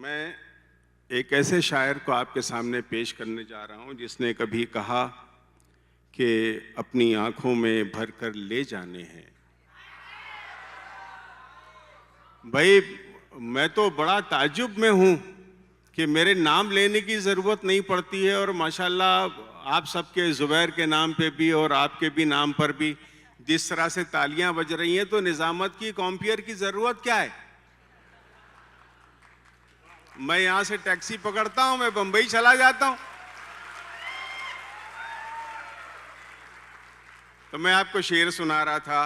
मैं एक ऐसे शायर को आपके सामने पेश करने जा रहा हूं जिसने कभी कहा कि अपनी आंखों में भरकर ले जाने हैं। भाई, मैं तो बड़ा ताज्जुब में हूं कि मेरे नाम लेने की ज़रूरत नहीं पड़ती है और माशाल्लाह आप सबके ज़ुबैर के नाम पे भी और आपके भी नाम पर भी जिस तरह से तालियां बज रही हैं, तो निज़ामत की कॉम्पियर की ज़रूरत क्या है। मैं यहां से टैक्सी पकड़ता हूं, मैं बंबई चला जाता हूं। तो मैं आपको शेर सुना रहा था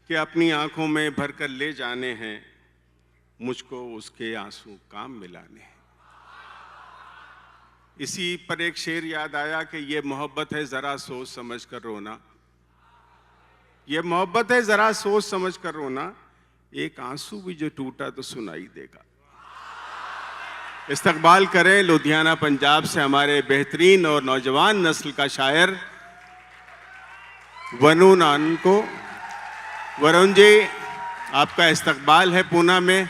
कि अपनी आंखों में भरकर ले जाने हैं, मुझको उसके आंसू काम मिलाने हैं। इसी पर एक शेर याद आया कि ये मोहब्बत है जरा सोच समझ कर रोना, ये मोहब्बत है जरा सोच समझ कर रोना, एक आंसू भी जो टूटा तो सुनाई देगा। इस्तकबाल करें लुधियाना पंजाब से हमारे बेहतरीन और नौजवान नस्ल का शायर वरुण आनंद को। वरुण जी, आपका इस्तकबाल है पूना में,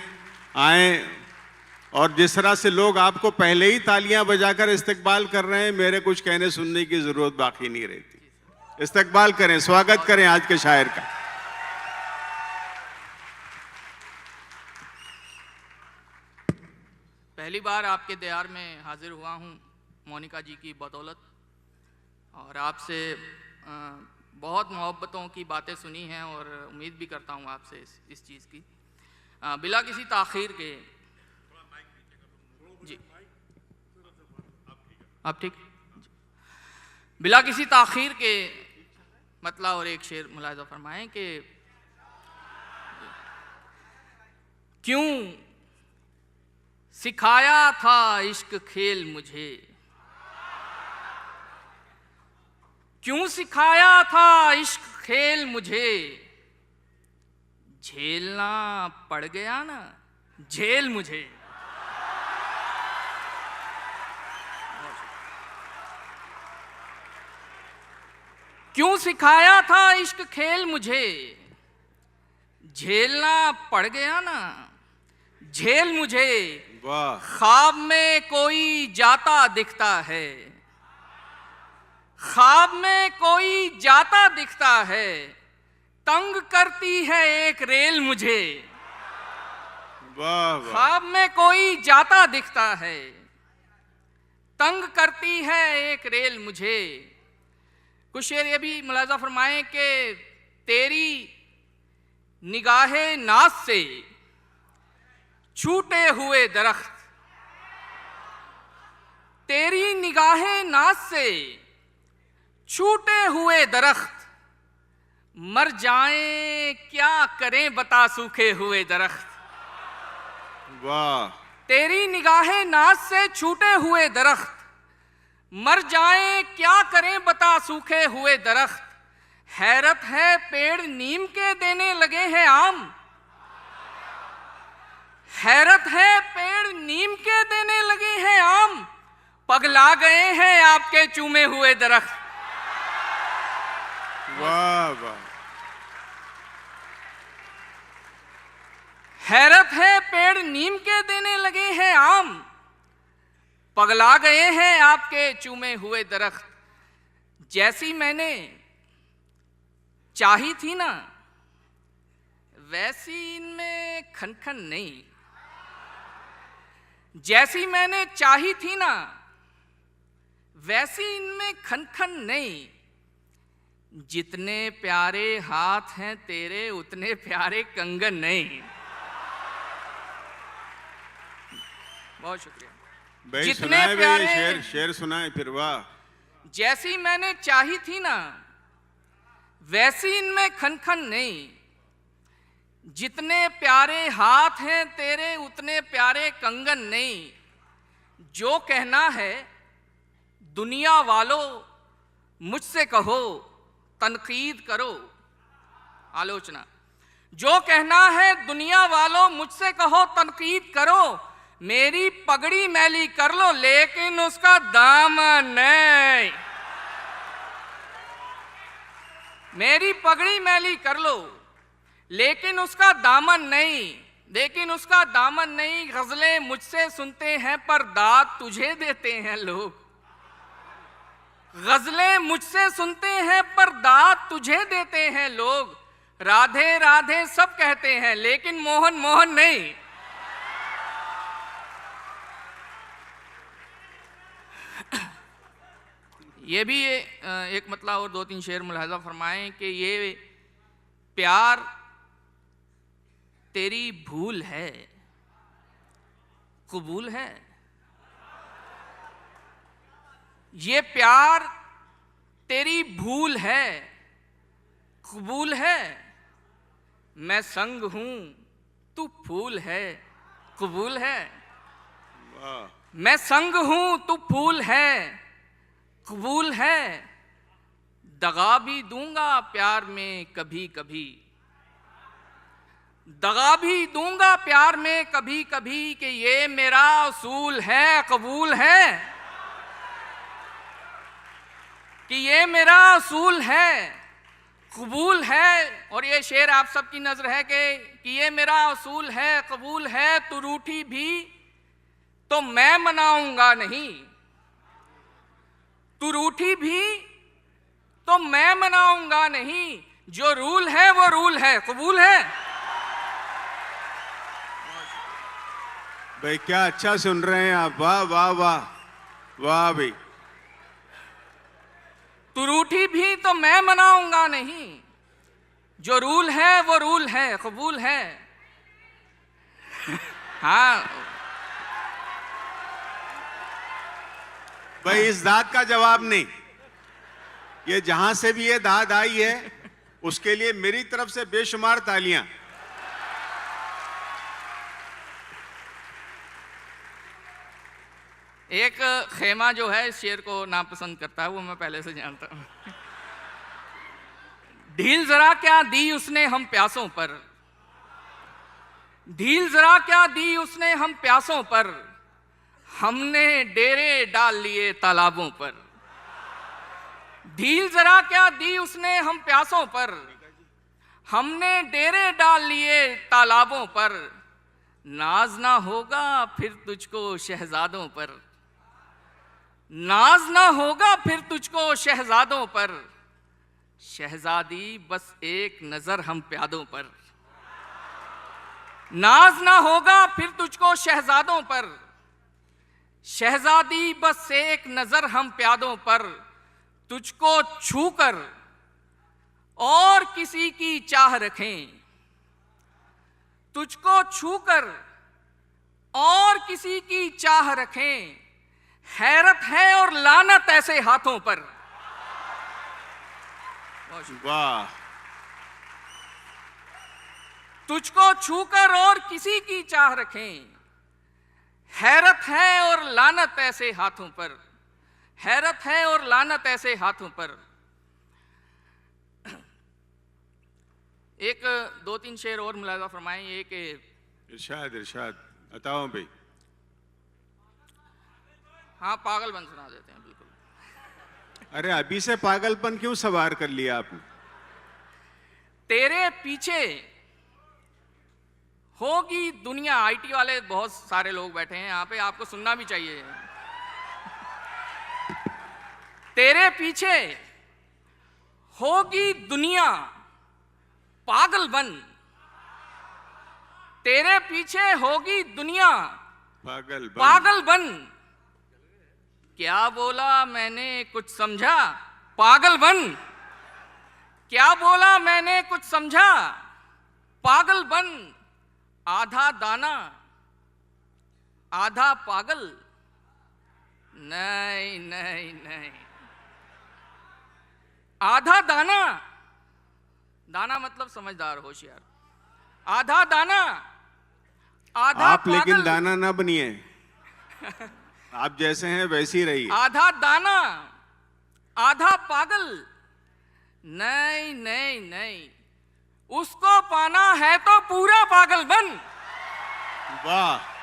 आए। और जिस तरह से लोग आपको पहले ही तालियां बजाकर इस्तकबाल कर रहे हैं, मेरे कुछ कहने सुनने की जरूरत बाकी नहीं रहती। इस्तकबाल करें, स्वागत करें आज के शायर का। पहली बार आपके दयार में हाजिर हुआ हूँ मोनिका जी की बदौलत, और आपसे बहुत मोहब्बतों की बातें सुनी हैं और उम्मीद भी करता हूँ आपसे इस चीज़ की। बिला किसी ताख़ीर के जी, आप ठीक, बिला किसी ताख़ीर के मतलब और एक शेर मुलाहिज़ा फरमाएं कि क्यों सिखाया था इश्क खेल मुझे, क्यों सिखाया था इश्क खेल मुझे, झेलना पड़ गया ना झेल मुझे। क्यों सिखाया था इश्क खेल मुझे, झेलना पड़ गया ना झेल मुझे। वाह। ख्वाब में कोई जाता दिखता है, ख्वाब में कोई जाता दिखता है, तंग करती है एक रेल मुझे। वाह वाह। ख्वाब में कोई जाता दिखता है, तंग करती है एक रेल मुझे। कुछ शेर ये भी मुलाहिज़ा फरमाएं कि तेरी निगाहे नाज से छूटे हुए दरख्त, तेरी निगाहे नाज से छूटे हुए दरख्त, मर जाएं क्या करें बता सूखे हुए दरख्त। वाह। तेरी निगाहे नाज से छूटे हुए दरख्त, मर जाएं क्या करें बता सूखे हुए दरख्त। हैरत है पेड़ नीम के देने लगे हैं आम, हैरत है पेड़ नीम के देने लगे हैं आम, पगला गए हैं आपके चूमे हुए दरख्त। वाह वाह। हैरत है पेड़ नीम के देने लगे हैं आम, पगला गए हैं आपके चूमे हुए दरख्त। जैसी मैंने चाही थी ना वैसी इनमें खनखन नहीं, जैसी मैंने चाही थी ना वैसी इनमें खनखन नहीं। जितने प्यारे हाथ हैं तेरे उतने प्यारे कंगन नहीं। बहुत शुक्रिया। जितने प्यारे शेर सुनाए फिर। वाह। जैसी मैंने चाही थी ना वैसी इनमें खनखन नहीं। जितने प्यारे हाथ हैं तेरे उतने प्यारे कंगन नहीं। जो कहना है दुनिया वालों मुझसे कहो तनकीद करो आलोचना। जो कहना है दुनिया वालों मुझसे कहो तनकीद करो, मेरी पगड़ी मैली कर लो लेकिन उसका दामन नहीं। मेरी पगड़ी मैली कर लो लेकिन उसका दामन नहीं। लेकिन उसका दामन नहीं। गजलें मुझसे सुनते हैं पर दाद तुझे देते हैं लोग। गजलें मुझसे सुनते हैं पर दाद तुझे देते हैं लोग। राधे राधे सब कहते हैं लेकिन मोहन मोहन नहीं। ये भी एक मतलब और 2-3 शेर मुलाहिजा फरमाएं कि ये प्यार तेरी भूल है, कबूल है। ये प्यार तेरी भूल है, कबूल है। मैं संग हूं तू फूल है, कबूल है। मैं संग हूं तू फूल है, कबूल है। दगा भी दूंगा प्यार में कभी कभी, दगा भी दूंगा प्यार में कभी कभी कि ये मेरा उसूल है, कबूल है। कि ये मेरा उसूल है, कबूल है। और ये शेर आप सबकी नजर है कि ये मेरा उसूल है, कबूल है। तू रूठी भी तो मैं मनाऊंगा नहीं, तू रूठी भी तो मैं मनाऊंगा नहीं। जो रूल है वो रूल है, कबूल है। भाई क्या अच्छा सुन रहे हैं आप, वाह वाह वाह वाह भाई। तू रूठी भी तो मैं मनाऊंगा नहीं। जो रूल है वो रूल है, कबूल है। हाँ भाई इस दाद का जवाब नहीं। ये जहां से भी ये दाद आई है उसके लिए मेरी तरफ से बेशुमार तालियां। एक खेमा जो है इस शेर को नापसंद करता है, वो मैं पहले से जानता हूं। ढील जरा क्या दी उसने हम प्यासों पर, ढील जरा क्या दी उसने हम प्यासों पर। हमने डेरे डाल लिए तालाबों पर। ढील जरा क्या दी उसने हम प्यासों पर। हमने डेरे डाल लिए तालाबों पर। नाज ना होगा फिर तुझको शहजादों पर, नाज ना होगा फिर तुझको शहजादों पर। शहजादी बस एक नजर हम प्यादों पर। नाज ना होगा फिर तुझको शहजादों पर। शहजादी बस एक नजर हम प्यादों पर। तुझको छूकर और किसी की चाह रखें, तुझको छूकर और किसी की चाह रखें। हैरत है और लानत ऐसे हाथों पर। वाह। तुझको छूकर और किसी की चाह रखें। हैरत है और लानत ऐसे हाथों पर। हैरत है और लानत ऐसे हाथों पर। एक 2-3 शेर और मुलाजा फरमाएं। एक इरशाद इरशाद बताओ भाई। हाँ पागलपन सुना देते हैं बिल्कुल। अरे अभी से पागलपन क्यों सवार कर लिया आपने? तेरे पीछे होगी दुनिया। आईटी वाले बहुत सारे लोग बैठे हैं यहाँ पे, आपको सुनना भी चाहिए। तेरे पीछे होगी दुनिया पागल बन। तेरे पीछे होगी दुनिया पागल बन। क्या बोला मैंने कुछ समझा, पागल बन। क्या बोला मैंने कुछ समझा, पागल बन। आधा दाना आधा पागल, नहीं नहीं नहीं। आधा दाना, दाना मतलब समझदार होशियार। आधा दाना आधा आप पागल। लेकिन दाना ना बनिए, आप जैसे हैं वैसी रहिए। आधा दाना आधा पागल, नहीं नहीं नहीं। उसको पाना है तो पूरा पागल बन। वाह।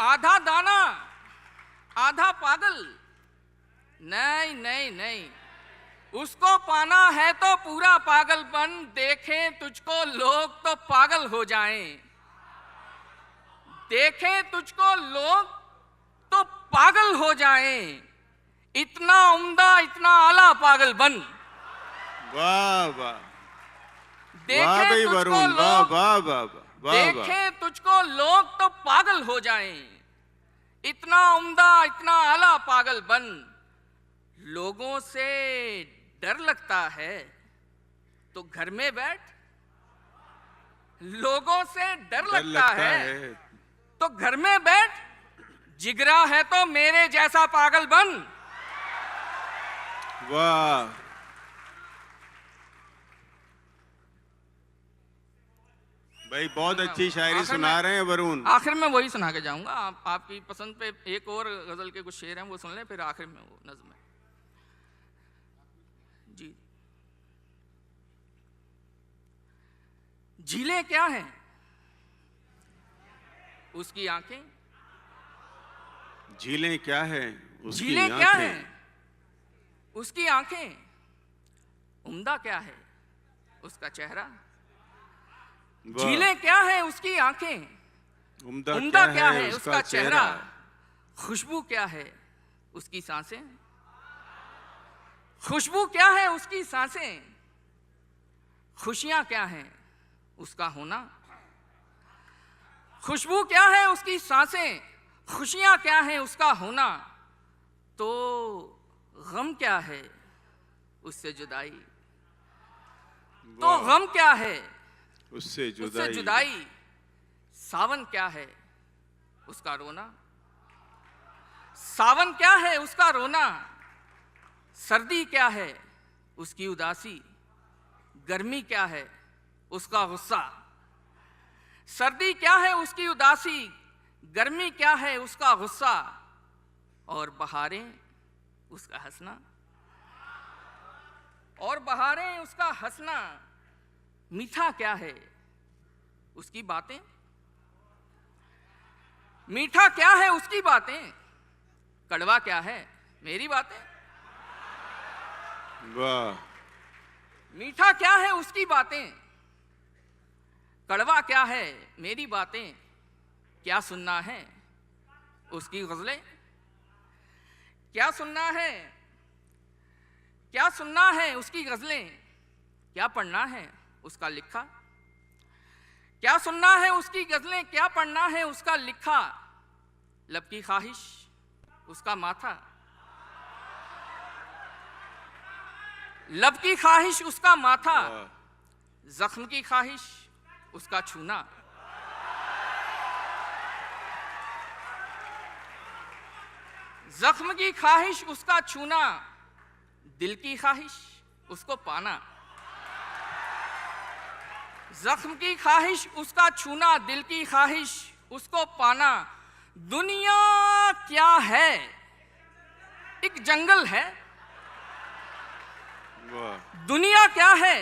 आधा दाना आधा पागल, नहीं नहीं नहीं। उसको पाना है तो पूरा पागलपन, देखें तुझको लोग तो पागल हो जाएं, देखें तुझको लोग तो पागल हो जाएं, इतना उम्दा इतना आला पागल बन। वाह वाह, वाह देखें भाई तुझको वरुण, वाह लोग, वाह वाह वाह वाह। देखें तुझको लोग तो पागल हो जाएं, इतना उम्दा इतना आला पागल बन। लोगों से डर लगता है तो घर में बैठ, लोगों से डर लगता है तो घर में बैठ, जिगरा है तो मेरे जैसा पागल बन। वाह, भाई बहुत अच्छी शायरी सुना रहे हैं वरुण। आखिर में वही सुना के जाऊंगा, आपकी पसंद पे एक और गजल के कुछ शेर हैं वो सुन लें, फिर आखिर में वो नज्म है जी। झीलें क्या हैं? उसकी आंखें। झीलें क्या है? उसकी झीलें क्या आंखें। हैं? उसकी आंखें। उम्दा क्या है? उसका चेहरा। वाह, झीलें क्या है? उसकी आंखें। उम्दा क्या है? उसका चेहरा। खुशबू क्या है? उसकी सांसें। खुशबू क्या है? उसकी सांसें। खुशियां क्या हैं? उसका होना। खुशबू क्या है? उसकी सांसें। खुशियां क्या हैं? उसका होना। तो गम क्या है? उससे जुदाई। तो वाह, गम क्या है? उससे उससे जुदाई। जुदाई। सावन क्या है? उसका रोना। सावन क्या है? उसका रोना। सर्दी क्या है? उसकी उदासी। गर्मी क्या है? उसका गुस्सा। सर्दी क्या है? उसकी उदासी। गर्मी क्या है? उसका गुस्सा। और बहारें उसका हंसना। और बहारें उसका हंसना। मीठा क्या है? उसकी बातें। मीठा क्या है? उसकी बातें। कड़वा क्या है? मेरी बातें। वाह, मीठा क्या है? उसकी बातें। कड़वा क्या है? मेरी बातें। क्या सुनना है? उसकी गजलें। क्या सुनना है? क्या सुनना है? उसकी गजलें। क्या पढ़ना है? उसका लिखा। क्या सुनना है? उसकी गजलें। क्या पढ़ना है? उसका लिखा। लब की ख्वाहिश उसका माथा। लब की ख्वाहिश उसका माथा। जख्म की ख्वाहिश उसका छूना। जख्म की ख्वाहिश उसका छूना। दिल की ख्वाहिश उसको पाना। जख्म की ख्वाहिश उसका छूना। दिल की ख्वाहिश उसको पाना। दुनिया क्या है? एक जंगल है। वाह, दुनिया क्या है?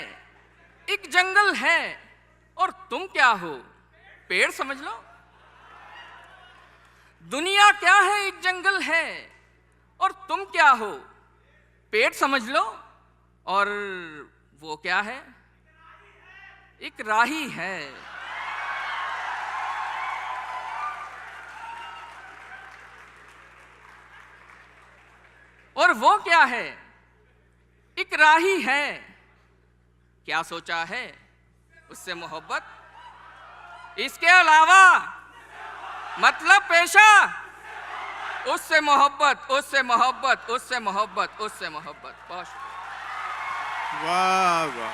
एक जंगल है। और तुम क्या हो? पेड़ समझ लो। दुनिया क्या है? एक जंगल है। और तुम क्या हो? पेड़ समझ लो। और वो क्या है? एक राही है। और वो क्या है? एक राही है। क्या सोचा है? उससे मोहब्बत। इसके अलावा मतलब पेशा। उससे मोहब्बत, उससे मोहब्बत, उससे मोहब्बत, उससे मोहब्बत। बहुत शुक्रिया। वाह वाह,